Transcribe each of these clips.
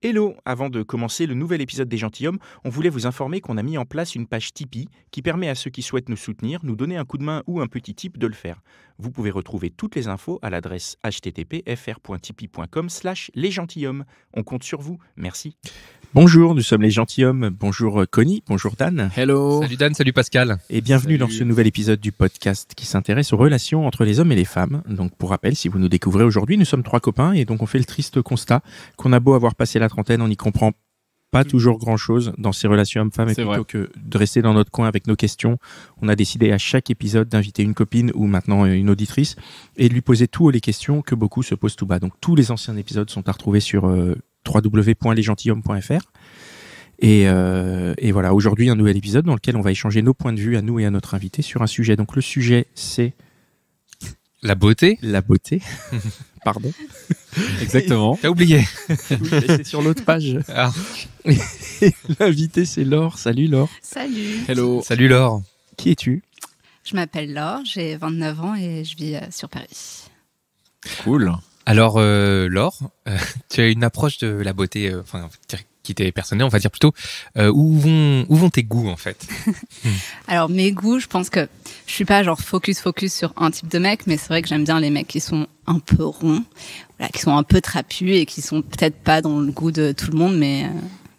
Hello! Avant de commencer le nouvel épisode des Gentilshommes, on voulait vous informer qu'on a mis en place une page Tipeee qui permet à ceux qui souhaitent nous soutenir, nous donner un coup de main ou un petit tip de le faire. Vous pouvez retrouver toutes les infos à l'adresse http://fr.tipeee.com/lesgentilshommes. On compte sur vous. Merci. Bonjour, nous sommes les Gentilshommes. Bonjour Connie, bonjour Dan. Hello. Salut Dan, salut Pascal. Et bienvenue dans ce nouvel épisode du podcast qui s'intéresse aux relations entre les hommes et les femmes. Donc pour rappel, si vous nous découvrez aujourd'hui, nous sommes 3 copains et donc on fait le triste constat qu'on a beau avoir passé la trentaine, on n'y comprend pas toujours grand-chose dans ces relations hommes-femmes et plutôt que de rester dans notre coin avec nos questions, on a décidé à chaque épisode d'inviter une copine ou maintenant une auditrice et de lui poser toutes les questions que beaucoup se posent tout bas. Donc tous les anciens épisodes sont à retrouver sur www.lesgentilshommes.fr. Et voilà, aujourd'hui un nouvel épisode dans lequel on va échanger nos points de vue à nous et à notre invité sur un sujet. Donc le sujet c'est la beauté. La beauté. Pardon. Exactement. T'as oublié. Oui, c'est sur l'autre page. Ah. L'invité c'est Laure. Salut Laure. Salut. Hello. Salut Laure. Qui es-tu ? Je m'appelle Laure, j'ai 29 ans et je vis sur Paris. Cool. Alors Laure, tu as une approche de la beauté, qui t'est personnelle, on va dire plutôt. Où vont tes goûts en fait? Alors mes goûts, je pense que je suis pas genre focus sur un type de mec, mais c'est vrai que j'aime bien les mecs qui sont un peu ronds, voilà, qui sont un peu trapus et qui sont peut-être pas dans le goût de tout le monde, mais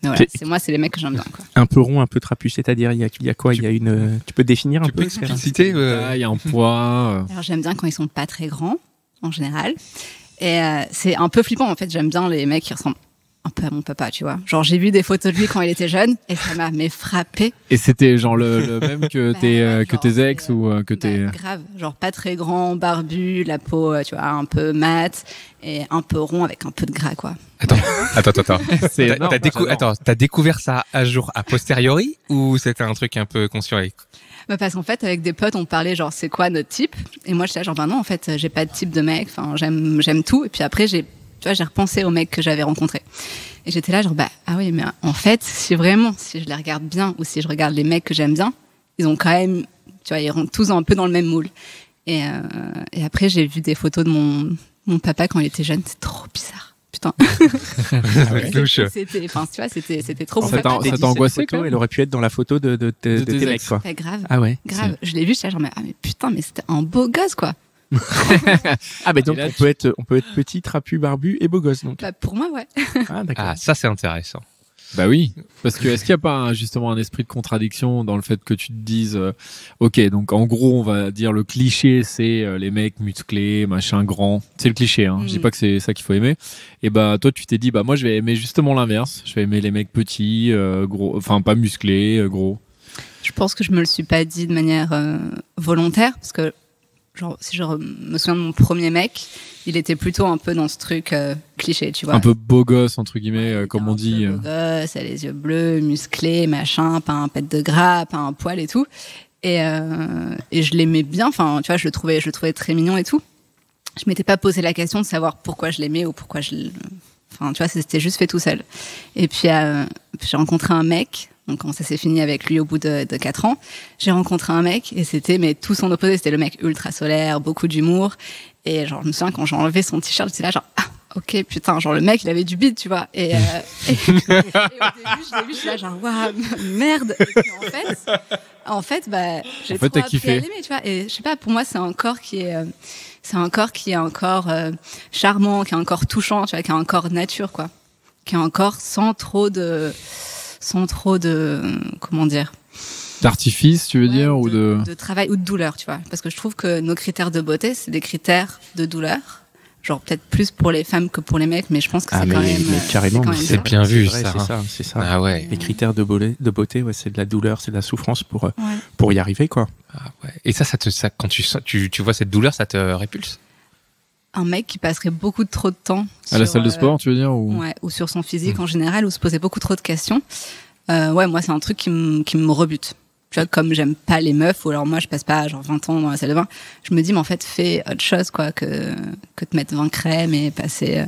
voilà, c'est les mecs que j'aime bien, quoi. Un peu rond, un peu trapu, c'est-à-dire il y a quoi? Il y a une. Tu peux définir un peu? Tu peux citer il y a un poids. Alors j'aime bien quand ils sont pas très grands en général, et c'est un peu flippant en fait. J'aime bien les mecs qui ressemblent un peu à mon papa, tu vois. Genre, j'ai vu des photos de lui quand il était jeune et ça m'a frappé. Et c'était genre le même que tes ex ou que tes... Grave. Genre, pas très grand, barbu, la peau, tu vois, un peu mate et un peu rond avec un peu de gras, quoi. Attends. T'as découvert ça à jour a posteriori ou c'était un truc un peu conscient? Bah parce qu'en fait, avec des potes, on parlait genre, c'est quoi notre type? Et moi, j'étais là, genre, non, en fait, j'ai pas de type de mec. Enfin, j'aime tout. Et puis après, j'ai repensé aux mecs que j'avais rencontrés. Et j'étais là, genre, ah oui, mais en fait, si je les regarde bien, ou si je regarde les mecs que j'aime bien, ils ont quand même, tu vois, ils rentrent tous un peu dans le même moule. Et après, j'ai vu des photos de mon papa quand il était jeune, c'est trop bizarre. Putain. C'était trop bon. Ça t'a angoissé, quoi. Elle aurait pu être dans la photo de tes mecs, quoi. Grave. Ah ouais. Grave. Je l'ai vu, j'étais là, genre, mais putain, mais c'était un beau gosse, quoi. Ah ben donc on peut être petit, trapu, barbu et beau gosse donc. Bah, pour moi ouais. Ah d'accord. Ah ça c'est intéressant. Bah oui, parce que est-ce qu'il n'y a pas justement un esprit de contradiction dans le fait que tu te dises ok, donc en gros on va dire le cliché c'est les mecs musclés, machin grand, c'est le cliché hein. Je dis pas que c'est ça qu'il faut aimer. Et bah toi tu t'es dit bah moi je vais aimer justement l'inverse, je vais aimer les mecs petits, gros, enfin pas musclés, gros. Je pense que je me le suis pas dit de manière volontaire parce que genre, si je me souviens de mon premier mec, il était plutôt un peu dans ce truc cliché, tu vois. Un peu beau gosse, entre guillemets, comme on dit. Beau gosse, a les yeux bleus, musclé, machin, pas un pet de gras, pas un poil et tout. Et je l'aimais bien, enfin, tu vois, je le trouvais très mignon et tout. Je m'étais pas posé la question de savoir pourquoi je l'aimais ou pourquoi enfin, tu vois, c'était juste fait tout seul. Et puis, j'ai rencontré un mec. Donc quand ça s'est fini avec lui au bout de 4 ans, j'ai rencontré un mec et c'était tout son opposé, c'était le mec ultra solaire, beaucoup d'humour et genre je me souviens quand j'ai enlevé son t-shirt, j'étais là genre ok putain, genre le mec il avait du bide, tu vois. Et au début je l'ai vu, je suis là genre waouh merde. Et puis en fait j'ai trop appris à l'aimer, tu vois. Et je sais pas, pour moi c'est un corps qui est encore charmant, qui est encore touchant, tu vois, qui a un corps nature quoi, qui a un corps sans trop de comment dire, d'artifice, tu veux dire, ou de travail ou de douleur, tu vois, parce que je trouve que nos critères de beauté c'est des critères de douleur, genre peut-être plus pour les femmes que pour les mecs, mais je pense que c'est quand même carrément, c'est bien vu, c'est ça. Ah ouais. Les critères de beauté, ouais, c'est de la douleur, c'est de la souffrance pour y arriver quoi. Ah ouais. Et ça quand tu vois cette douleur, ça te répulse? Un mec qui passerait beaucoup trop de temps à la salle de sport, tu veux dire, ou sur son physique en général, ou se poser beaucoup trop de questions. Moi c'est un truc qui me rebute. Tu vois, comme j'aime pas les meufs, ou alors moi je passe pas genre 20 ans dans la salle de bain, je me dis mais en fait fais autre chose quoi que te mettre 20 crèmes et passer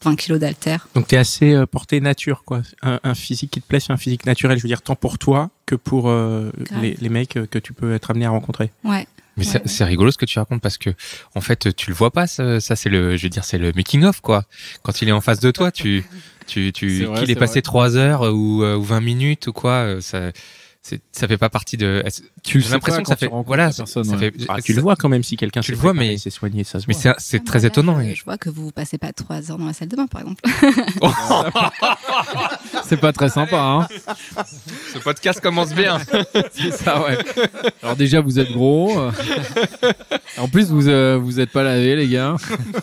20 kilos d'haltères. Donc t'es assez porté nature quoi, un physique qui te plaît, c'est un physique naturel, je veux dire tant pour toi que pour les mecs que tu peux être amené à rencontrer. Ouais. Mais c'est rigolo ce que tu racontes parce que en fait tu le vois pas ça c'est le making of quoi. Quand il est en face de toi, qu'il est passé 3 heures ou 20 minutes ou quoi, ça fait pas partie de. J'ai l'impression que ça fait. Voilà, personne, ça fait. Tu le vois quand même si quelqu'un tu le vois, mais c'est soigné, ça se mais voit. c'est très étonnant. Je vois que vous passez pas 3 heures dans la salle de bain, par exemple. C'est pas très sympa, hein. Ce podcast commence bien. C'est ça, ouais. Alors déjà, vous êtes gros. En plus, vous êtes pas lavé, les gars.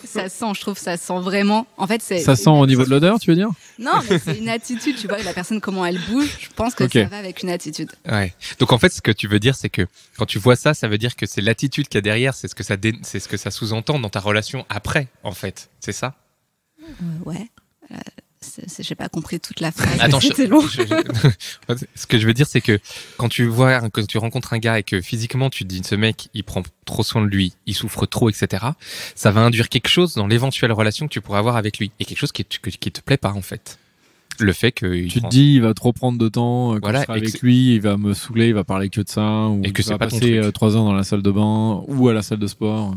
Ça sent, je trouve, ça sent vraiment. En fait, Ça sent au niveau de l'odeur, tu veux dire? Non, mais c'est une attitude. Tu vois, la personne comment elle bouge. Je pense que ça va avec une attitude. Ouais. Donc en fait, ce que tu veux dire, c'est que quand tu vois ça, ça veut dire que c'est l'attitude qu'il y a derrière, c'est ce que ça sous-entend dans ta relation après, en fait. C'est ça? Ouais. J'ai pas compris toute la phrase. Attends, c'était long. Ce que je veux dire, c'est que quand tu rencontres un gars et que physiquement tu te dis ce mec, il prend trop soin de lui, il souffre trop, etc. Ça va induire quelque chose dans l'éventuelle relation que tu pourrais avoir avec lui et quelque chose qui te plaît pas en fait. Le fait que tu te dis il va trop prendre de temps quand voilà, je serai avec lui, il va me saouler, il va parler que de ça, ou et que il va c'est pas passer 3 heures dans la salle de bain ou à la salle de sport.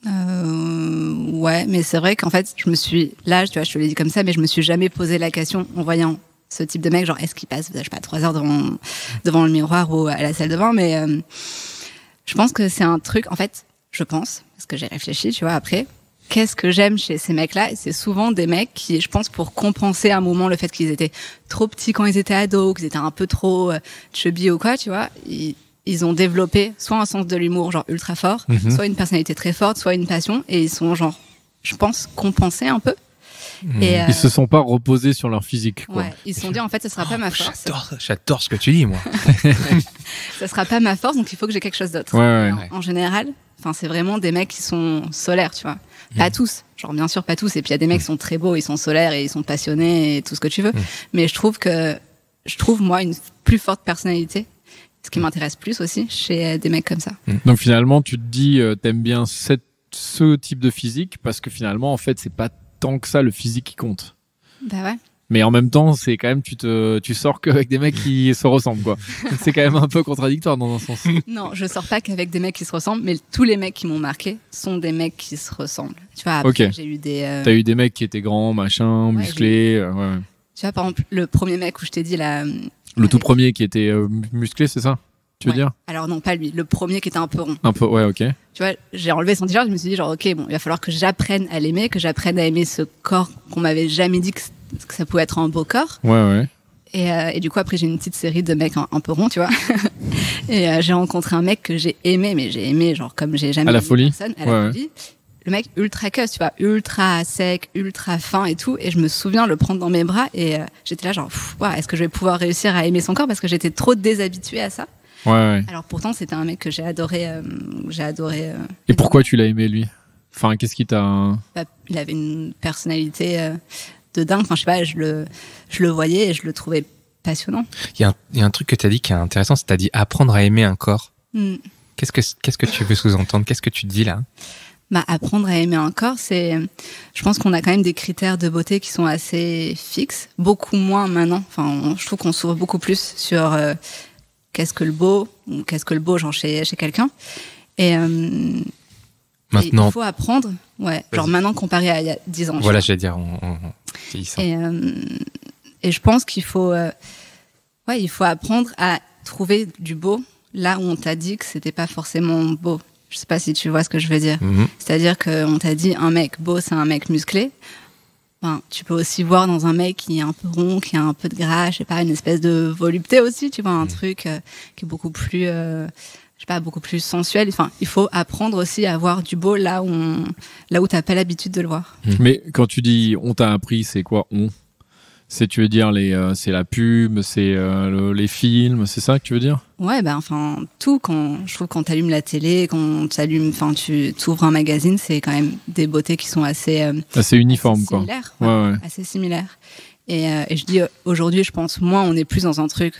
Ouais, mais c'est vrai qu'en fait, tu vois, je te l'ai dit comme ça, mais je me suis jamais posé la question en voyant ce type de mec, genre est-ce qu'il passe, je sais pas, 3 heures devant le miroir ou à la salle de bain, mais je pense que c'est un truc, en fait, parce que j'ai réfléchi, tu vois, après. Qu'est-ce que j'aime chez ces mecs-là? C'est souvent des mecs qui, je pense, pour compenser à un moment le fait qu'ils étaient trop petits quand ils étaient ados, qu'ils étaient un peu trop chubby ou quoi, tu vois, ils ont développé soit un sens de l'humour genre ultra fort, soit une personnalité très forte, soit une passion, et ils sont genre, je pense, compensés un peu. Et ils se sont pas reposés sur leur physique, quoi. Ouais, ils se sont dit en fait, ça sera pas ma force. J'adore ce que tu dis, moi. Ça sera pas ma force, donc il faut que j'ai quelque chose d'autre. Ouais. En général, c'est vraiment des mecs qui sont solaires, tu vois. Pas tous, genre bien sûr pas tous, et puis il y a des mecs qui sont très beaux, ils sont solaires et ils sont passionnés et tout ce que tu veux, mais je trouve moi une plus forte personnalité, ce qui m'intéresse plus aussi chez des mecs comme ça. Donc finalement tu te dis t'aimes bien ce type de physique parce que finalement en fait c'est pas tant que ça le physique qui compte. Bah ouais. Mais en même temps, c'est quand même, tu sors qu'avec des mecs qui se ressemblent, quoi. C'est quand même un peu contradictoire dans un sens. Non, je sors pas qu'avec des mecs qui se ressemblent, mais tous les mecs qui m'ont marqué sont des mecs qui se ressemblent. Tu vois, après, j'ai eu des... T'as eu des mecs qui étaient grands, machin, musclés, ouais. Tu vois, par exemple, le premier mec où je t'ai dit là... Le tout premier qui était musclé, c'est ça? Tu veux dire? Alors non, pas lui. Le premier qui était un peu rond. Un peu, ouais, ok. Tu vois, j'ai enlevé son t-shirt, je me suis dit genre, ok, bon, il va falloir que j'apprenne à l'aimer, que j'apprenne à aimer ce corps qu'on m'avait jamais dit que ça pouvait être un beau corps. Ouais. Et du coup, après, j'ai une petite série de mecs un peu ronds, tu vois. Et j'ai rencontré un mec que j'ai aimé, mais j'ai aimé genre comme j'ai jamais aimé personne. À la folie. Le mec ultra cuss, tu vois, ultra sec, ultra fin et tout. Et je me souviens le prendre dans mes bras et j'étais là genre, est-ce que je vais pouvoir réussir à aimer son corps parce que j'étais trop déshabituée à ça. Ouais. Alors pourtant, c'était un mec que j'ai adoré. Et pourquoi tu l'as aimé, lui? Enfin, qu'est-ce qui t'a... Il avait une personnalité de dingue. Enfin, je sais pas, je le voyais et je le trouvais passionnant. Il y a un truc que tu as dit qui est intéressant, c'est que tu as dit apprendre à aimer un corps. Qu'est-ce que tu veux sous-entendre? Qu'est-ce que tu dis là? Apprendre à aimer un corps, je pense qu'on a quand même des critères de beauté qui sont assez fixes. Beaucoup moins maintenant. Enfin, je trouve qu'on s'ouvre beaucoup plus sur... qu'est-ce que le beau genre chez quelqu'un et maintenant il faut apprendre genre maintenant comparé à il y a 10 ans voilà, j'allais dire et je pense qu'il faut il faut apprendre à trouver du beau là où on t'a dit que c'était pas forcément beau. Je sais pas si tu vois ce que je veux dire. C'est-à-dire qu'on t'a dit un mec beau c'est un mec musclé. Tu peux aussi voir dans un mec qui est un peu rond, qui a un peu de gras, je sais pas, une espèce de volupté aussi, tu vois, un truc qui est beaucoup plus, je sais pas, beaucoup plus sensuel. Enfin, il faut apprendre aussi à voir du beau là où t'as pas l'habitude de le voir. Mais quand tu dis on t'a appris, c'est quoi on? Tu veux dire c'est la pub, c'est les films, c'est ça que tu veux dire? Ouais, tout. Je trouve quand t'allumes la télé, tu t'ouvres un magazine, c'est quand même des beautés qui sont assez uniformes, quoi. Similaires, ouais. Assez similaires. Et je dis aujourd'hui, je pense moins, on est plus dans un truc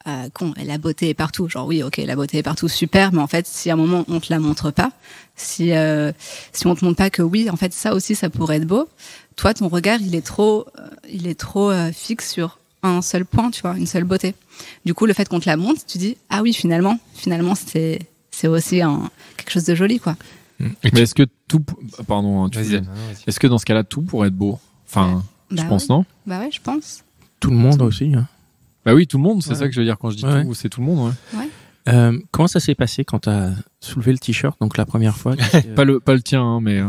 la beauté est partout. Genre oui, ok, la beauté est partout, super, mais en fait, si à un moment on te la montre pas, si on te montre pas que oui, en fait, ça aussi, ça pourrait être beau. Toi, ton regard, il est trop fixe sur un seul point, tu vois, une seule beauté. Du coup, le fait qu'on te la montre, tu dis ah oui, finalement, c'est c'est aussi quelque chose de joli, quoi. Mais est-ce que tout, pardon, Vas-y. est-ce que dans ce cas-là, tout pourrait être beau? Enfin, je pense, non? Bah ouais, je pense. Tout le monde aussi. Hein. Bah oui, tout le monde, c'est Ouais. ça que je veux dire quand je dis Ouais. tout, c'est tout le monde, ouais. Comment ça s'est passé quand t'as soulevé le t-shirt, donc la première fois Pas le tien, hein, mais.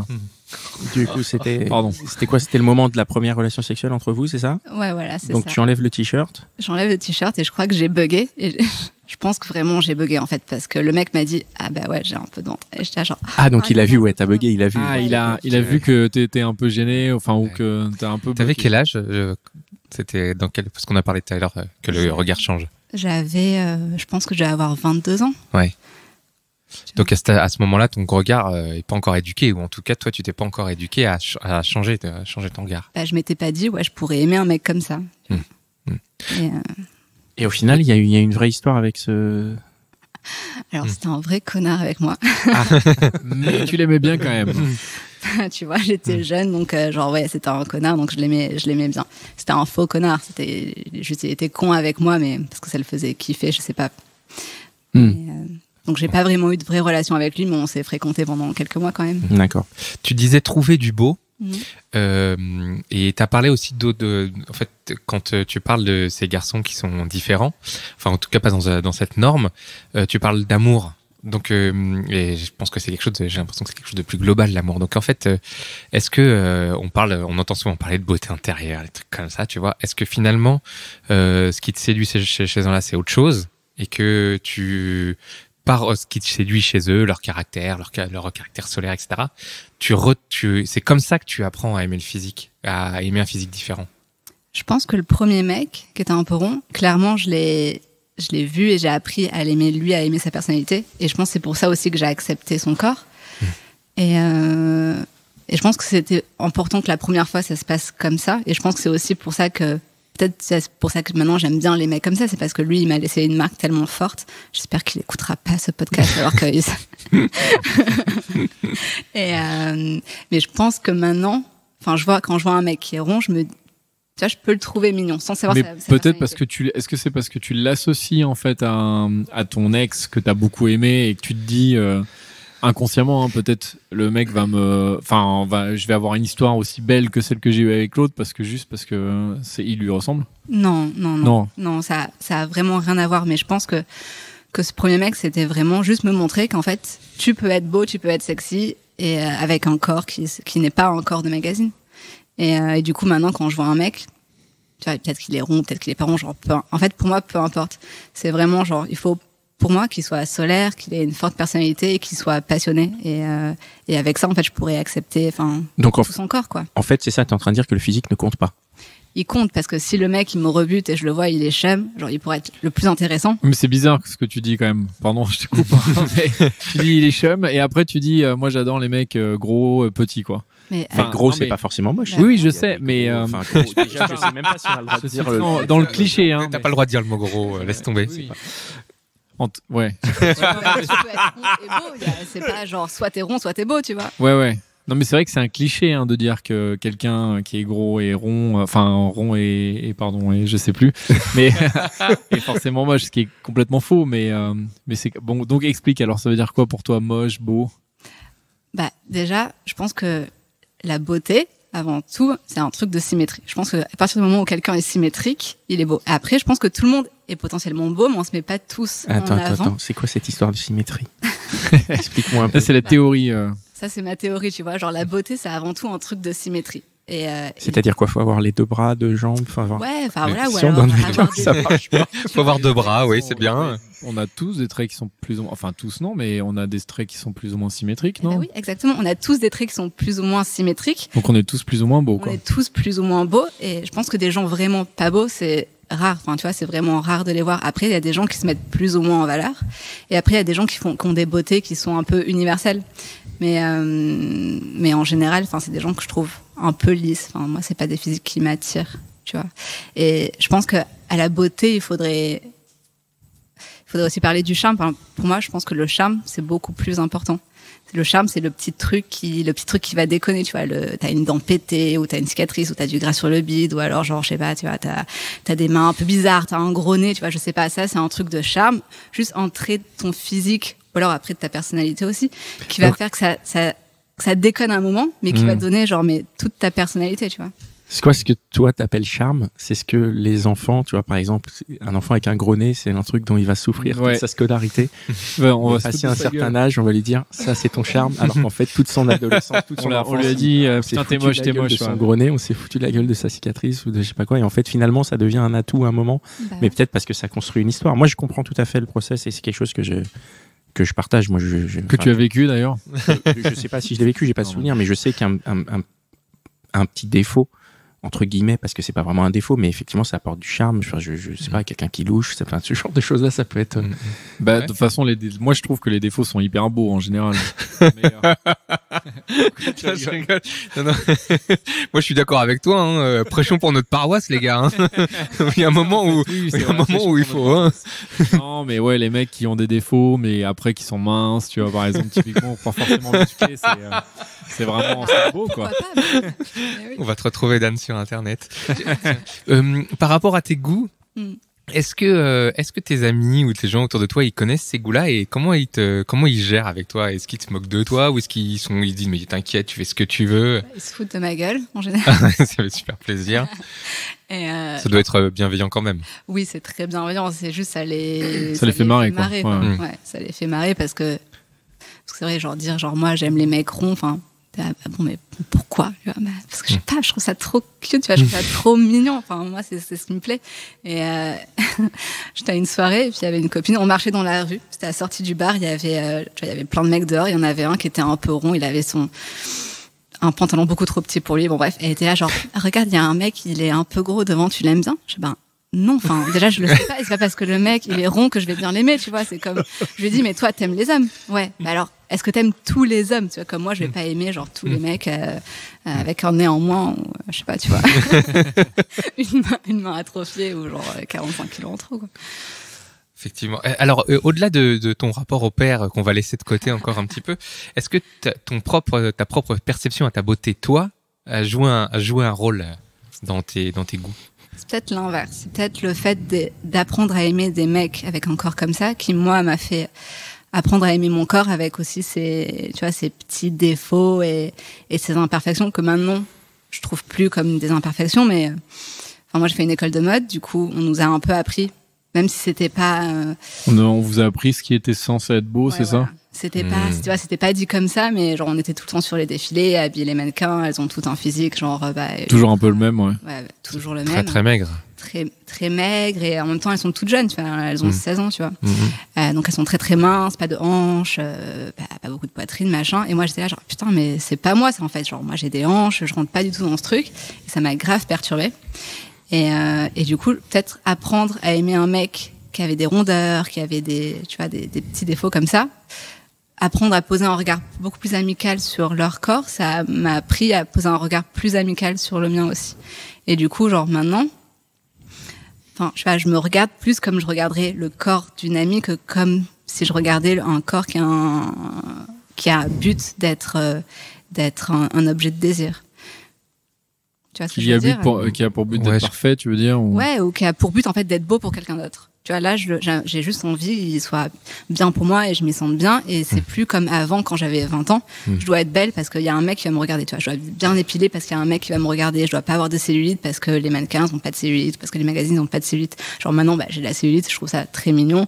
Du coup, c'était Pardon. C'était quoi? C'était le moment de la première relation sexuelle entre vous, c'est ça? Ouais, voilà, c'est Donc ça. tu enlèves le t-shirt. J'enlève le t-shirt et je crois que j'ai bugué. Et je pense que vraiment j'ai bugué en fait parce que le mec m'a dit ah bah ouais j'ai un peu d'entre. Et j'étais genre Ah, donc il a vu, ouais, t'as bugué, il a vu. Ah, il a vu que t'étais un peu gêné, enfin, ou que t'as un peu. T'avais bloqué. quel âge C'était dans quel... Parce qu'on a parlé tout à l'heure que le regard change. j'avais, je pense que je vais avoir 22 ans. Donc à ce moment-là, ton regard est pas encore éduqué, ou en tout cas, toi, tu t'es pas encore éduqué à changer ton regard. Bah, je m'étais pas dit ouais je pourrais aimer un mec comme ça. Et, Et au final, il y a une vraie histoire avec ce. alors c'était un vrai connard avec moi. Mais tu l'aimais bien quand même. Tu vois, j'étais jeune, donc genre ouais, c'était un connard, donc je l'aimais bien. C'était un faux connard, il était con avec moi, mais parce que ça le faisait kiffer, je sais pas. Mais, donc j'ai pas vraiment eu de vraie relation avec lui, mais on s'est fréquenté pendant quelques mois quand même. D'accord. Tu disais trouver du beau. Mhm. Et tu as parlé aussi en fait, quand tu parles de ces garçons qui sont différents, enfin en tout cas pas dans cette norme, tu parles d'amour. Donc, et je pense que c'est quelque chose, j'ai l'impression que c'est quelque chose de plus global, l'amour. Donc en fait, est-ce que on entend souvent parler de beauté intérieure, des trucs comme ça, tu vois. Est-ce que finalement, ce qui te séduit chez ces gens-là, c'est autre chose, et que par ce qui te séduit chez eux, leur caractère solaire, etc. C'est comme ça que tu apprends à aimer le physique, à aimer un physique différent. Je pense que le premier mec, qui était un peu rond, clairement, je l'ai vu et j'ai appris à l'aimer lui, à aimer sa personnalité. Et je pense que c'est pour ça aussi que j'ai accepté son corps. Et je pense que c'était important que la première fois, ça se passe comme ça. Et je pense que c'est aussi pour ça que, peut-être c'est pour ça que maintenant j'aime bien les mecs comme ça. C'est parce que lui, il m'a laissé une marque tellement forte. J'espère qu'il écoutera pas ce podcast alors que... mais je pense que maintenant, quand je vois un mec qui est rond, je me dis, tu vois, je peux le trouver mignon sans savoir Mais sa peut-être parce personnalité. que est-ce que c'est parce que tu l'associes en fait à ton ex que t'as beaucoup aimé et que tu te dis inconsciemment, hein, peut-être le mec je vais avoir une histoire aussi belle que celle que j'ai eue avec l'autre parce que il lui ressemble. Non, ça a vraiment rien à voir. Mais je pense que ce premier mec, c'était vraiment juste me montrer qu'en fait, tu peux être beau, tu peux être sexy et avec un corps qui n'est pas un corps de magazine. Et du coup, maintenant, quand je vois un mec, tu vois, peut-être qu'il est rond, peut-être qu'il est pas rond, genre, en fait, pour moi, peu importe. C'est vraiment genre, il faut, pour moi, qu'il soit solaire, qu'il ait une forte personnalité et qu'il soit passionné. Et avec ça, en fait, je pourrais accepter, Donc tout son corps, quoi. en fait, c'est ça, t'es en train de dire que le physique ne compte pas. Il compte parce que si le mec, il me rebute et je le vois, il est chum, genre, il pourrait être le plus intéressant. Mais c'est bizarre ce que tu dis quand même. Pardon, je te coupe. Mais tu dis il est chum et après tu dis moi j'adore les mecs gros, petits quoi. Mais Enfin, Ah, gros, non, c'est mais- pas forcément moche. Oui, je Il y a sais, des mais, gros, enfin, gros, déjà, je sais même pas si on a le droit de dire. dans le cliché, hein. T'as mais- pas le droit de dire le mot gros, laisse tomber. Oui. Ouais. tu peux être rond et beau, c'est pas genre soit t'es rond, soit t'es beau, tu vois. Ouais. Non, mais c'est vrai que c'est un cliché hein, de dire que quelqu'un qui est gros et rond, rond et je sais plus, mais est forcément moche, ce qui est complètement faux. Mais c'est bon. Donc explique. Alors, ça veut dire quoi pour toi, moche, beau? Bah, déjà, je pense que la beauté, avant tout, c'est un truc de symétrie. Je pense qu'à partir du moment où quelqu'un est symétrique, il est beau. Après, je pense que tout le monde est potentiellement beau, mais on se met pas tous en avant. Attends, c'est quoi cette histoire de symétrie? Explique-moi un peu. Là, c'est la théorie. Ça, c'est ma théorie, tu vois. Genre, la beauté, c'est avant tout un truc de symétrie. C'est-à-dire quoi? Faut avoir les deux bras, deux jambes, enfin. Ouais, voilà, ou Si on alors donne avoir des... ça marche pas. Faut avoir deux bras, oui, c'est bien. On a tous des traits qui sont plus ou moins, enfin tous non, mais on a des traits qui sont plus ou moins symétriques, Eh ben non? oui, exactement. On a tous des traits qui sont plus ou moins symétriques. Donc on est tous plus ou moins beaux, On quoi. est tous plus ou moins beaux. Et je pense que des gens vraiment pas beaux, c'est rare. Enfin, tu vois, c'est vraiment rare de les voir. Après, il y a des gens qui se mettent plus ou moins en valeur. Et après, il y a des gens qui ont des beautés qui sont un peu universelles. Mais en général, enfin, c'est des gens que je trouve un peu lisses. Enfin, moi, c'est pas des physiques qui m'attirent, tu vois. Et je pense que à la beauté, il faudrait aussi parler du charme. Enfin, pour moi, je pense que le charme, c'est beaucoup plus important. Le charme, c'est le petit truc qui va déconner, tu vois. T'as une dent pétée, ou t'as une cicatrice, ou t'as du gras sur le bide, ou alors, genre, je sais pas, tu vois, t'as des mains un peu bizarres, t'as un gros nez, tu vois, je sais pas, ça, c'est un truc de charme. Juste entrer ton physique ou alors après de ta personnalité aussi, qui va faire que ça déconne un moment, mais qui va te donner genre mais toute ta personnalité, tu vois. C'est quoi ce que toi t'appelles charme? C'est ce que les enfants, tu vois, par exemple, un enfant avec un gros nez, c'est un truc dont il va souffrir toute sa scolarité. On va passer un certain âge, on va lui dire ça c'est ton charme, alors qu'en fait toute son adolescence, toute son enfance, on lui a dit putain t'es moche, de son gros nez, on s'est foutu de la gueule de sa cicatrice ou de je sais pas quoi, et en fait finalement ça devient un atout à un moment, mais peut-être parce que ça construit une histoire. Moi je comprends tout à fait le process et c'est quelque chose que je partage. Moi que tu as vécu d'ailleurs. Je sais pas si je l'ai vécu, j'ai pas de souvenir, mais je sais qu'un petit défaut entre guillemets, parce que c'est pas vraiment un défaut, mais effectivement ça apporte du charme. Je sais pas, quelqu'un qui louche, ça, ce genre de choses là, ça peut être de toute façon moi je trouve que les défauts sont hyper beaux en général. Mais, je rigole. Non. Moi je suis d'accord avec toi, hein. Prêchons pour notre paroisse les gars, hein. Il y a un moment où il faut Non mais ouais, les mecs qui ont des défauts mais après qui sont minces, tu vois, par exemple typiquement pas forcément musclés, c'est vraiment beau quoi. On va te retrouver Dan sur internet. Par rapport à tes goûts, est-ce que tes amis ou tes gens autour de toi ils connaissent ces goûts-là et comment ils gèrent avec toi? Est-ce qu'ils se moquent de toi ou est-ce qu'ils se disent mais t'inquiète, tu fais ce que tu veux? Ils se foutent de ma gueule en général. Ça fait super plaisir. Et ça doit être bienveillant quand même. Oui, c'est très bienveillant. C'est juste ça les fait marrer quoi. Ouais, ça les fait marrer parce que c'est vrai, dire moi j'aime les mecs ronds. Enfin, bon mais pourquoi? Parce que je sais pas, je trouve ça trop cute, tu vois, je trouve ça trop mignon. Enfin moi c'est ce qui me plaît. Et j'étais à une soirée et puis il y avait une copine, on marchait dans la rue, c'était à la sortie du bar, il y avait plein de mecs dehors, il y en avait un qui était un peu rond, il avait un pantalon beaucoup trop petit pour lui. Bon bref, elle était là genre regarde, il y a un mec, il est un peu gros devant, tu l'aimes bien? Je dis non, enfin déjà je le sais pas, et c'est pas parce que le mec il est rond que je vais bien l'aimer, tu vois, c'est comme je lui dis mais toi t'aimes les hommes? Ouais, bah alors est-ce que t'aimes tous les hommes, tu vois, comme moi je vais pas aimer genre tous les mecs avec un nez en moins ou je sais pas, tu vois. une main atrophiée ou genre 45 kilos en trop quoi. Effectivement. Alors, au-delà de ton rapport au père qu'on va laisser de côté encore un petit peu, est-ce que ta propre perception à ta beauté, toi, a joué un rôle dans tes goûts? C'est peut-être l'inverse. C'est peut-être le fait d'apprendre à aimer des mecs avec un corps comme ça qui, moi, m'a fait apprendre à aimer mon corps avec aussi ses petits défauts et ses imperfections que maintenant, je trouve plus comme des imperfections, mais moi, j'ai fait une école de mode. Du coup, on nous a un peu appris, même si c'était pas... On vous a appris ce qui était censé être beau, c'est voilà. ça? C'était pas dit comme ça, mais genre on était tout le temps sur les défilés, habiller les mannequins, elles ont tout un physique, genre toujours un peu le même, ouais. Ouais, toujours le très, même. Très maigre. Très très maigre et en même temps elles sont toutes jeunes, tu vois, elles ont 16 ans, tu vois. Donc elles sont très très minces, pas de hanches, pas beaucoup de poitrine, machin. Et moi j'étais là genre putain mais c'est pas moi ça en fait, genre moi j'ai des hanches, je rentre pas du tout dans ce truc. Et ça m'a grave perturbée. Et du coup peut-être apprendre à aimer un mec qui avait des rondeurs, qui avait des petits défauts comme ça. Apprendre à poser un regard beaucoup plus amical sur leur corps, ça m'a appris à poser un regard plus amical sur le mien aussi. Et du coup, genre maintenant, je me regarde plus comme je regarderais le corps d'une amie que comme si je regardais un corps qui a but d'être un objet de désir. Tu vois ce que je veux dire? Qui a pour but d'être parfait, tu veux dire? Ouais, ou qui a pour but en fait d'être beau pour quelqu'un d'autre. Tu vois, là, j'ai juste envie qu'il soit bien pour moi et je m'y sente bien. Et c'est plus comme avant, quand j'avais 20 ans. Je dois être belle parce qu'il y a un mec qui va me regarder. Tu vois, je dois être bien épilée parce qu'il y a un mec qui va me regarder. Je dois pas avoir de cellulite parce que les mannequins n'ont pas de cellulite, parce que les magazines n'ont pas de cellulite. Genre maintenant, j'ai de la cellulite, je trouve ça très mignon.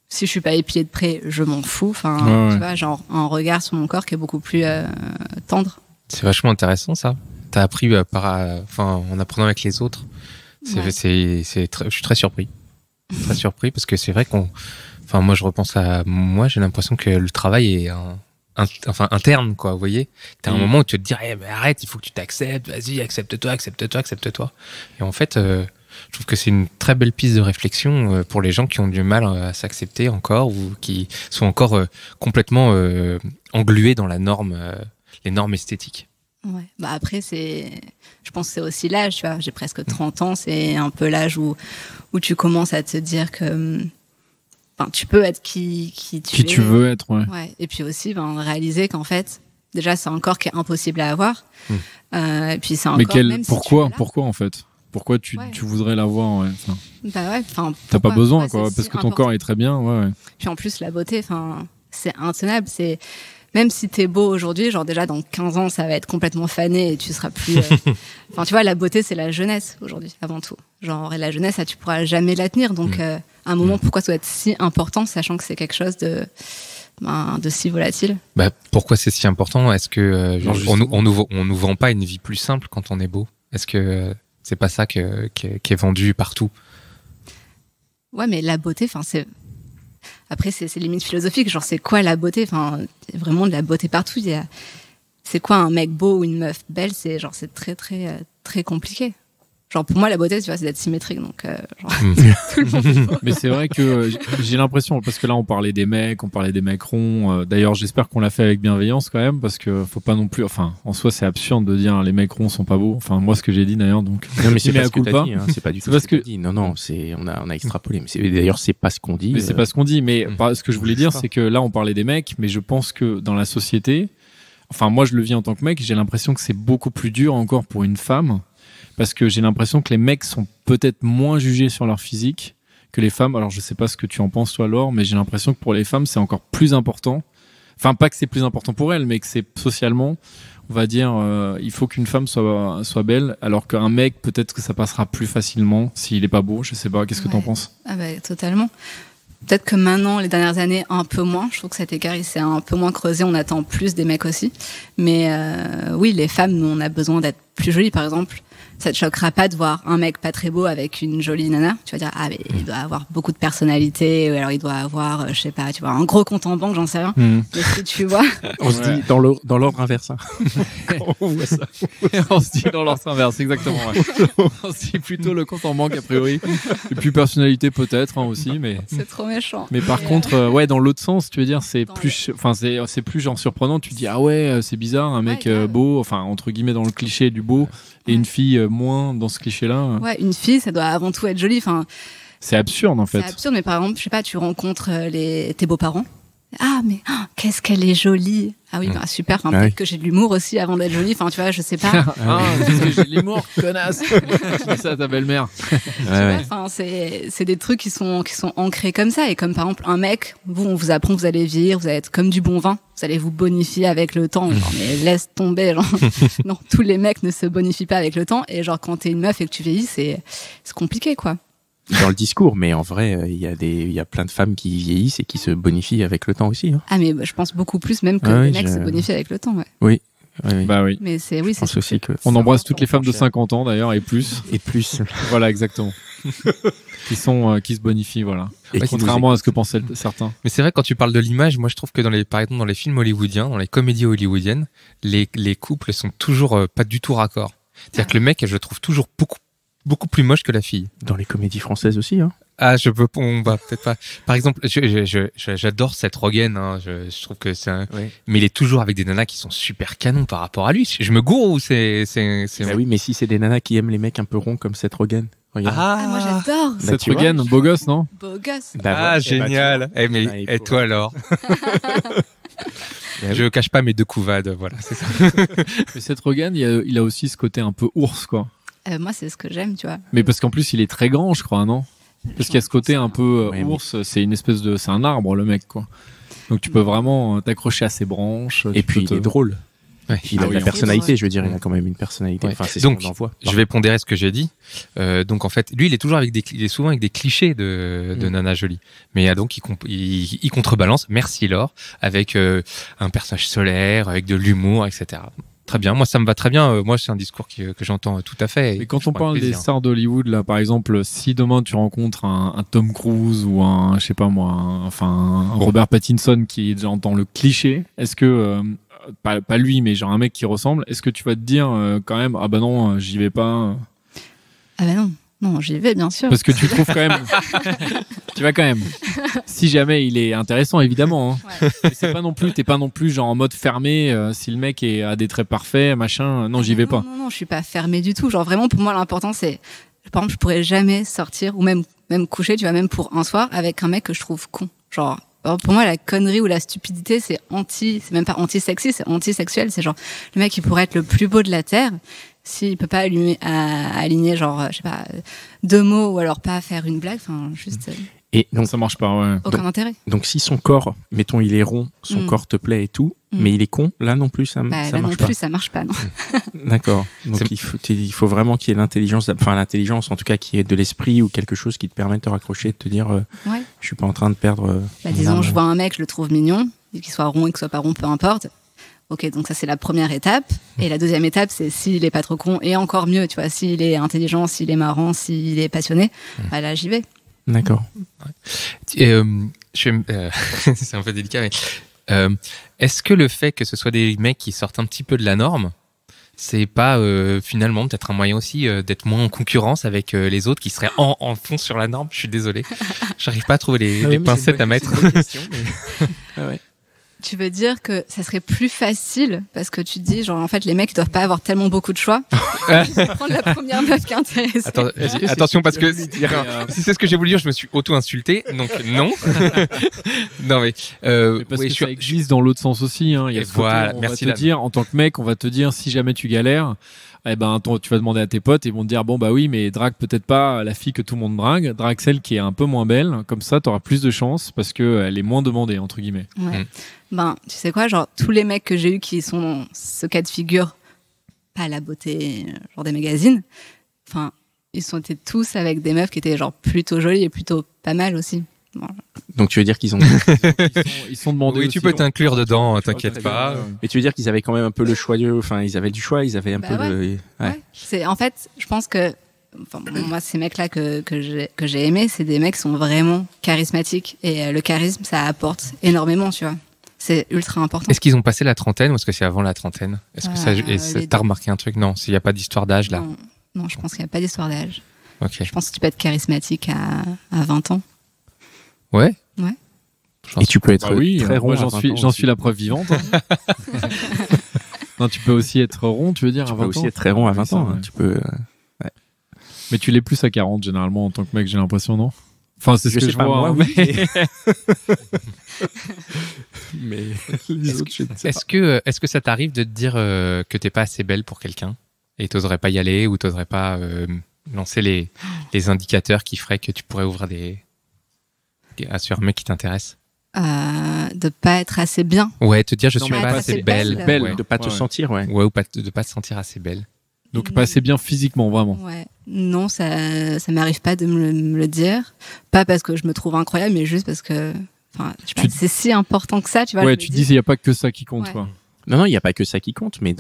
Si je suis pas épilée de près, je m'en fous. Enfin, tu vois, genre un regard sur mon corps qui est beaucoup plus tendre. C'est vachement intéressant, ça. T'as appris en apprenant avec les autres. Je suis très surpris. Très surpris parce que c'est vrai moi je repense à moi, j'ai l'impression que le travail est interne, quoi, vous voyez. T'as un moment où tu te dis mais arrête, il faut que tu t'acceptes, vas-y, accepte-toi. Et en fait, je trouve que c'est une très belle piste de réflexion pour les gens qui ont du mal à s'accepter encore ou qui sont encore complètement englués dans les normes esthétiques. Ouais. Après je pense que c'est aussi l'âge, tu vois, j'ai presque 30 ans, c'est un peu l'âge où tu commences à te dire que tu peux être qui tu veux être, ouais. Ouais. Et puis aussi réaliser qu'en fait déjà c'est un corps qui est impossible à avoir. Et puis c'est un corps même pourquoi en fait? Pourquoi tu voudrais l'avoir, ouais. T'as pas besoin, quoi, parce que ton corps est très bien, ouais. Puis en plus la beauté, c'est intenable. C'est même si t'es beau aujourd'hui, genre déjà dans 15 ans, ça va être complètement fané et tu seras plus. Enfin, tu vois, la beauté, c'est la jeunesse aujourd'hui, avant tout. Genre, et la jeunesse, ça, tu pourras jamais la tenir. Donc, à un moment, pourquoi ça doit être si important, sachant que c'est quelque chose de si volatile? Pourquoi c'est si important? Est-ce que on nous vend pas une vie plus simple quand on est beau? Est-ce que c'est pas ça qui est vendu partout? Ouais, mais la beauté, enfin, après, c'est limite philosophique. Genre, c'est quoi la beauté? Enfin, vraiment de la beauté partout. C'est quoi un mec beau ou une meuf belle? C'est très, très, très compliqué. Genre, pour moi, la beauté, tu vois, c'est d'être symétrique. Donc, tout le monde. Mais c'est vrai que j'ai l'impression, parce que là, on parlait des mecs ronds. D'ailleurs, j'espère qu'on l'a fait avec bienveillance quand même, parce que faut pas non plus. Enfin, en soi, c'est absurde de dire les mecs ronds sont pas beaux. Enfin, moi, ce que j'ai dit d'ailleurs. Donc, non, mais c'est pas ce que t'as dit. Hein, c'est pas du tout ce que t'as dit. Non, on a extrapolé. Mais d'ailleurs, c'est pas ce qu'on dit. Mais c'est pas ce qu'on dit. Mais ce que je voulais dire, c'est que là, on parlait des mecs, mais je pense que dans la société, enfin, moi, je le vis en tant que mec. J'ai l'impression que c'est beaucoup plus dur encore pour une femme. Parce que j'ai l'impression que les mecs sont peut-être moins jugés sur leur physique que les femmes. Alors, je sais pas ce que tu en penses, toi, Laure, mais j'ai l'impression que pour les femmes, c'est encore plus important. Enfin, pas que c'est plus important pour elles, mais que c'est socialement, on va dire, il faut qu'une femme soit belle, alors qu'un mec, peut-être que ça passera plus facilement s'il est pas beau. Je sais pas, qu'est-ce que t'en penses? Ah bah, totalement. Peut-être que maintenant, les dernières années, un peu moins. Je trouve que cet écart, il s'est un peu moins creusé. On attend plus des mecs aussi. Mais oui, les femmes, nous, on a besoin d'être plus jolies, par exemple. Ça te choquera pas de voir un mec pas très beau avec une jolie nana. Tu vas dire, ah, mais il doit avoir beaucoup de personnalité, ou alors il doit avoir, je sais pas, tu vois, un gros compte en banque, j'en sais rien. Mais si tu vois. On se dit dans l'ordre inverse. Hein. Quand on voit ça. On se dit dans l'ordre inverse, exactement. Ouais. On se dit plutôt le compte en banque, a priori. Et puis personnalité, peut-être, hein, aussi, mais. C'est trop méchant. Mais par contre, ouais, dans l'autre sens, tu veux dire, c'est plus genre surprenant. Tu dis, ah ouais, c'est bizarre, un mec beau, enfin, entre guillemets, dans le cliché du beau. Et une fille moins dans ce cliché-là. Ouais, une fille, ça doit avant tout être jolie. Enfin, c'est absurde en fait. C'est absurde, mais par exemple, je sais pas, tu rencontres tes beaux-parents. Ah, mais qu'est-ce qu'elle est jolie. Ah oui, bah super. Enfin, peut-être que j'ai de l'humour aussi avant d'être jolie. Enfin, tu vois, je sais pas. Parce que j'ai de l'humour, connasse. Tu dis ça à ta belle-mère. Enfin, c'est des trucs qui sont ancrés comme ça. Et comme par exemple, un mec, on vous apprend que vous allez vieillir, vous allez être comme du bon vin. Vous allez vous bonifier avec le temps. Genre, mais laisse tomber. Genre. Non, tous les mecs ne se bonifient pas avec le temps. Et genre, quand t'es une meuf et que tu vieillis, c'est compliqué, quoi. Dans le discours, mais en vrai, il y a plein de femmes qui vieillissent et qui se bonifient avec le temps aussi. Hein. Ah, mais je pense beaucoup plus même que les mecs se bonifient avec le temps. Ouais. Oui. Bah oui. Mais c'est aussi que on embrasse toutes les femmes de 50 ans d'ailleurs et plus. Et plus. Voilà, exactement. qui se bonifient, voilà. Et contrairement à ce que pensaient certains. Mais c'est vrai, quand tu parles de l'image, moi je trouve que par exemple dans les films hollywoodiens, dans les comédies hollywoodiennes, les couples sont toujours pas du tout raccord. C'est-à-dire que le mec, je le trouve toujours beaucoup plus moche que la fille. Dans les comédies françaises aussi, hein. Ah, on va peut-être pas. Par exemple, j'adore Seth Rogen, hein, je trouve que c'est mais il est toujours avec des nanas qui sont super canons par rapport à lui. Je me gourre ou c'est... Bah oui, mais si c'est des nanas qui aiment les mecs un peu ronds comme Seth Rogen. Regarde. Ah, moi j'adore. Seth Rogen, beau gosse, non? Beau gosse. Bah, génial. Et toi alors? Je cache pas mes deux couvades, voilà, c'est ça. Mais Seth Rogen, il a aussi ce côté un peu ours, quoi. Moi, c'est ce que j'aime, tu vois. Mais parce qu'en plus, il est très grand, je crois, non? Parce qu'il y a ce côté un peu ours, c'est c'est un arbre, le mec, quoi. Donc tu peux vraiment t'accrocher à ses branches. Et puis il est drôle. Ouais. Il a de la personnalité, je veux dire, il a quand même une personnalité. Ouais. Enfin, c'est donc, ce qu'on en voit. Je vais pondérer ce que j'ai dit. Donc en fait, lui, il est souvent avec des clichés de nana jolie. Mais donc il contrebalance, merci Laure, avec un personnage solaire, avec de l'humour, etc. Très bien, moi ça me va très bien. Moi c'est un discours que j'entends tout à fait. Mais quand on parle des stars d'Hollywood, là par exemple, si demain tu rencontres un Tom Cruise ou un, je sais pas moi, un Robert Pattinson qui est déjà dans le cliché, est-ce que pas lui, mais genre un mec qui ressemble, est-ce que tu vas te dire quand même, ah bah non, j'y vais pas? Ah bah non, j'y vais bien sûr. Parce que tu trouves quand même, tu vas quand même. Si jamais il est intéressant, évidemment. Hein. Ouais. Mais t'es pas non plus genre en mode fermé. Si le mec a des traits parfaits, machin, non, j'y vais pas. Non, je suis pas fermé du tout. Genre vraiment, pour moi, l'important c'est, par exemple, je pourrais jamais sortir ou même coucher, tu vois, même pour un soir avec un mec que je trouve con. Genre. Alors pour moi, la connerie ou la stupidité, c'est même pas anti-sexy, c'est anti-sexuel. C'est genre, le mec, il pourrait être le plus beau de la Terre. S'il peut pas aligner genre, je sais pas, 2 mots ou alors pas faire une blague, enfin, juste. Et donc, Ça marche pas, ouais. Aucun intérêt. donc si son corps, mettons, il est rond, son corps te plaît et tout, mais il est con, là non plus, ça Bah, marche là non pas. plus, ça marche pas, non. D'accord. Donc il faut vraiment qu'il y ait l'intelligence, en tout cas, qu'il y ait de l'esprit ou quelque chose qui te permette de te raccrocher, de te dire, Ouais. je suis pas en train de perdre. Bah, mon disons, âme. je vois un mec, je le trouve mignon, qu'il soit rond et qu'il soit pas rond, peu importe. Ok, donc ça c'est la première étape. Et la deuxième étape, c'est s'il est pas trop con, et encore mieux, tu vois, s'il est intelligent, s'il est marrant, s'il est passionné, bah là j'y vais. D'accord. Et, c'est un peu délicat, mais est-ce que le fait que ce soit des mecs qui sortent un petit peu de la norme, c'est pas finalement peut-être un moyen aussi d'être moins en concurrence avec les autres qui seraient en fond sur la norme? Je suis désolé, j'arrive pas à trouver les pincettes à mettre. Ouais. Tu veux dire que ça serait plus facile parce que tu te dis, genre, en fait, les mecs ils doivent pas avoir tellement beaucoup de choix. Prendre la première meuf qui est intéressée. Attends, attention parce que si c'est ce que j'ai voulu dire, je me suis auto-insulté, donc non. Non mais, Parce oui, que je suis- ça existe dans l'autre sens aussi. Hein. Il y a Et ce côté voilà, où on merci, va Dan. te dire, en tant que mec, on va te dire si jamais tu galères, eh ben tu vas demander à tes potes et ils vont te dire bon bah oui mais drague peut-être pas la fille que tout le monde drague celle qui est un peu moins belle, comme ça t'auras plus de chance parce que elle est moins demandée entre guillemets. Ouais. Ben, tu sais quoi, genre, tous les mecs que j'ai eu qui sont dans ce cas de figure, pas la beauté, genre des magazines, enfin, ils sont été tous avec des meufs qui étaient genre plutôt jolies et plutôt pas mal aussi. Bon. Donc tu veux dire qu'ils ont. Ils sont demandés. Oui, aussi. tu peux t'inclure dedans, Très t'inquiète bien, pas. ouais. Mais tu veux dire qu'ils avaient quand même un peu le choix, ils avaient du choix, ils avaient un Bah peu ouais. le. Ouais. Ouais. C'est, en fait, je pense que, enfin, bon, moi, ces mecs-là que j'ai aimés, c'est des mecs qui sont vraiment charismatiques. Et le charisme, ça apporte énormément, tu vois. C'est ultra important. Est-ce qu'ils ont passé la trentaine ou est-ce que c'est avant la trentaine? Est-ce que les t'as deux. remarqué un truc? Non, s'il n'y a pas d'histoire d'âge là. Non, non, je pense qu'il n'y a pas d'histoire d'âge. Ok. Je pense que tu peux être charismatique à 20 ans. Ouais. Ouais. Et tu peux être Bah oui, très rond. moi à j'en 20 suis ans j'en aussi. suis la preuve vivante. Hein. Non, tu peux aussi être rond, tu veux dire Tu à peux 20 aussi ans. être très rond à Oui, 20 ça, ans. ouais. Hein. Tu peux. Mais tu l'es plus à 40 généralement en tant que mec, j'ai l'impression, non? Enfin, c'est ce que sais je pas, vois. moi, hein, oui. Mais les Est-ce autres, je ne sais pas. est-ce que ça t'arrive de te dire que t'es pas assez belle pour quelqu'un et t'oserais pas y aller ou t'oserais pas lancer les indicateurs qui feraient que tu pourrais ouvrir sur un mec qui t'intéresse? De pas être assez bien. Ouais, te dire je Non, suis mais pas être assez assez belle. belle. Ouais. De pas te Ouais. sentir, ouais. Ouais, ou de pas te sentir assez belle. Donc pas assez bien physiquement, vraiment. Ouais. Non, ça m'arrive pas de me le dire. Pas parce que je me trouve incroyable, mais juste parce que, enfin, je sais pas, Tu- c'est si important que ça, tu vois. Ouais, je me tu te dis il n'y a pas que ça qui compte, Ouais. quoi. Non, il n'y a pas que ça qui compte, mais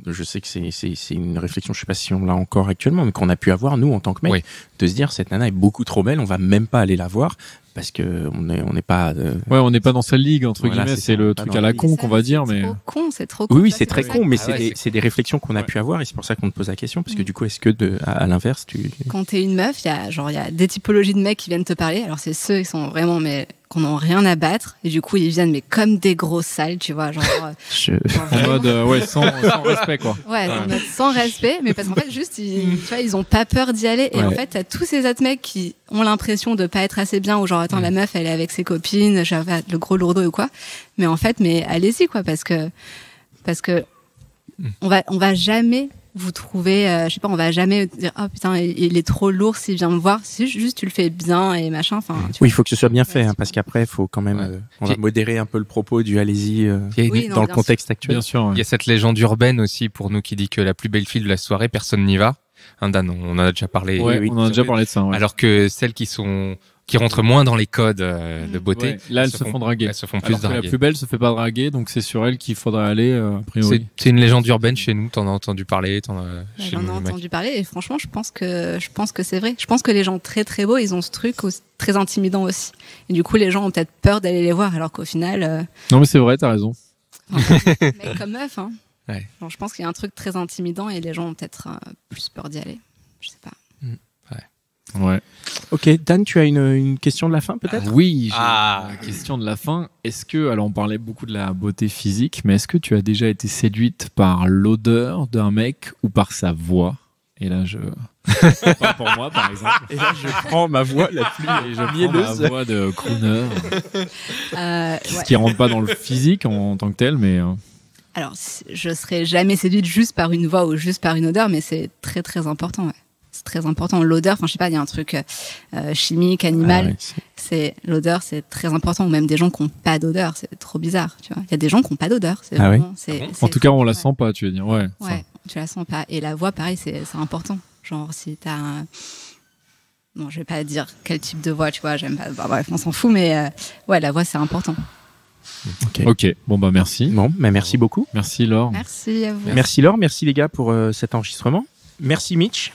je sais que c'est une réflexion, je sais pas si on l'a encore actuellement, mais qu'on a pu avoir, nous, en tant que mec, Oui. de se dire, cette nana est beaucoup trop belle, on va même pas aller la voir, parce que on n'est pas. Ouais, on n'est pas dans cette ligue, entre Voilà, guillemets, c'est c'est ça, le pas truc dans à la la ligue. con qu'on va dire, mais. C'est trop con, c'est trop con. Oui, ça, c'est très ça. con, mais Ah ouais, c'est des réflexions qu'on a Ouais. pu avoir, et c'est pour ça qu'on te pose la question, parce que Mm. du coup, est-ce que à l'inverse, Quand t'es une meuf, il y a des typologies de mecs qui viennent te parler. Alors c'est ceux qui sont vraiment, mais qu'on n'ont rien à battre. Et du coup, ils viennent, mais comme des grosses salles, tu vois, genre. je... genre En vraiment- mode, ouais, sans respect, quoi. Ouais, en mode sans respect, mais parce qu'en fait, juste, tu vois, ils ont pas peur d'y aller. Et Ouais. en fait, t'as tous ces autres mecs qui ont l'impression de pas être assez bien, ou genre, attends, la meuf, elle est avec ses copines, j'avais le gros lourdeau ou quoi. Mais en fait, mais allez-y, quoi, parce que, on va jamais vous trouver, je sais pas, on va jamais dire, oh putain, il est trop lourd s'il vient me voir. C'est juste, tu le fais bien et machin, enfin, tu Oui, il faut que ce soit bien fait, Ouais, hein, c'est parce bon. qu'après, il faut quand même, Ouais. on va modérer un peu le propos du allez-y Il y a une- Oui, non, dans le bien contexte actuel. Bien sûr. ouais. Il y a cette légende urbaine aussi pour nous qui dit que la plus belle fille de la soirée, personne n'y va. Hein, Dan, on en a déjà parlé. Ouais, oui, on en a déjà parlé de ça. Ouais. Alors que celles qui rentrent moins dans les codes de beauté, Ouais, là, elles se font draguer. elles se font plus Alors que la draguer. plus belle se fait pas draguer, donc c'est sur elle qu'il faudrait aller, a priori. C'est une légende urbaine chez nous, t'en as entendu parler, chez J'en ai nous, les mecs. entendu parler et franchement, je pense que c'est vrai. Je pense que les gens très très beaux, ils ont ce truc très intimidant aussi. Et du coup, les gens ont peut-être peur d'aller les voir, alors qu'au final, Non, mais c'est vrai, t'as raison. mec comme meuf, hein. Ouais. Genre, je pense qu'il y a un truc très intimidant et les gens ont peut-être plus peur d'y aller. Je sais pas. Ouais. Ok, Dan, tu as une question de la fin, peut-être? Oui, j'ai Ah. la question de la fin. Est-ce que, alors on parlait beaucoup de la beauté physique, mais est-ce que tu as déjà été séduite par l'odeur d'un mec ou par sa voix? Et là, pas pour moi, par exemple. Et là, je prends ma voix la plus Et je prends ma voix de crooner. Ouais. Ce qui rentre pas dans le physique en tant que tel, mais Alors, je serais jamais séduite juste par une voix ou juste par une odeur, mais c'est très très important. Ouais. C'est très important. L'odeur, enfin, je sais pas, il y a un truc chimique, animal. Ah ouais, l'odeur, c'est très important. Ou même des gens qui n'ont pas d'odeur, c'est trop bizarre. Tu vois, il y a des gens qui n'ont pas d'odeur. C'est Ah vraiment, En tout cas, on la sent pas, tu veux dire. Ouais. Ouais, tu la sens pas. Et la voix, pareil, c'est important. Genre, si t'as bon, je vais pas dire quel type de voix, tu vois, j'aime pas. Bah, bref, on s'en fout, mais ouais, la voix, c'est important. Ok. Bon, bah, merci. Bon, bah, merci beaucoup. Merci, Laure. Merci à vous. Merci Laure, merci les gars pour cet enregistrement. Merci Mitch.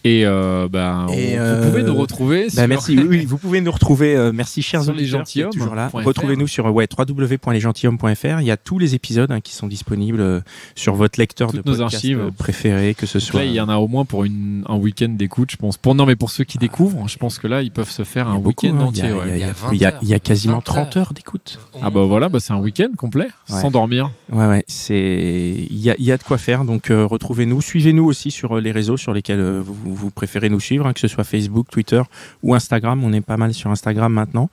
Et, Et, vous pouvez nous retrouver sur... Merci, oui, vous pouvez nous retrouver. Merci chers Sur auditeurs, lesgentilhommes.fr. toujours là. Retrouvez-nous sur www.lesgentilhommes.fr. Il y a tous les épisodes qui sont disponibles sur votre lecteur Toutes de nos podcast archives. préféré, que ce Donc soit. là, il y en a au moins pour un week-end d'écoute, je pense. Non, mais pour ceux qui découvrent, je pense que là, ils peuvent se faire Il y a un beaucoup, week-end hein. entier. Il y a quasiment 20 30 heures d'écoute. Ah bah voilà, c'est un week-end complet, sans dormir. Ouais, il y a de quoi faire. Donc retrouvez-nous, suivez-nous aussi sur les réseaux sur lesquels vous préférez nous suivre, que ce soit Facebook, Twitter ou Instagram. On est pas mal sur Instagram maintenant.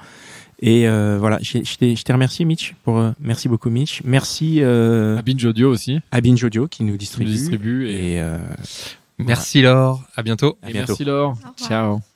Et voilà, je t'ai remercié Mitch merci beaucoup Mitch. Merci À Binge Audio aussi. à Binge Audio qui nous distribue. Et Et Merci Laure, à bientôt. à bientôt. merci Laure. Au revoir. Ciao.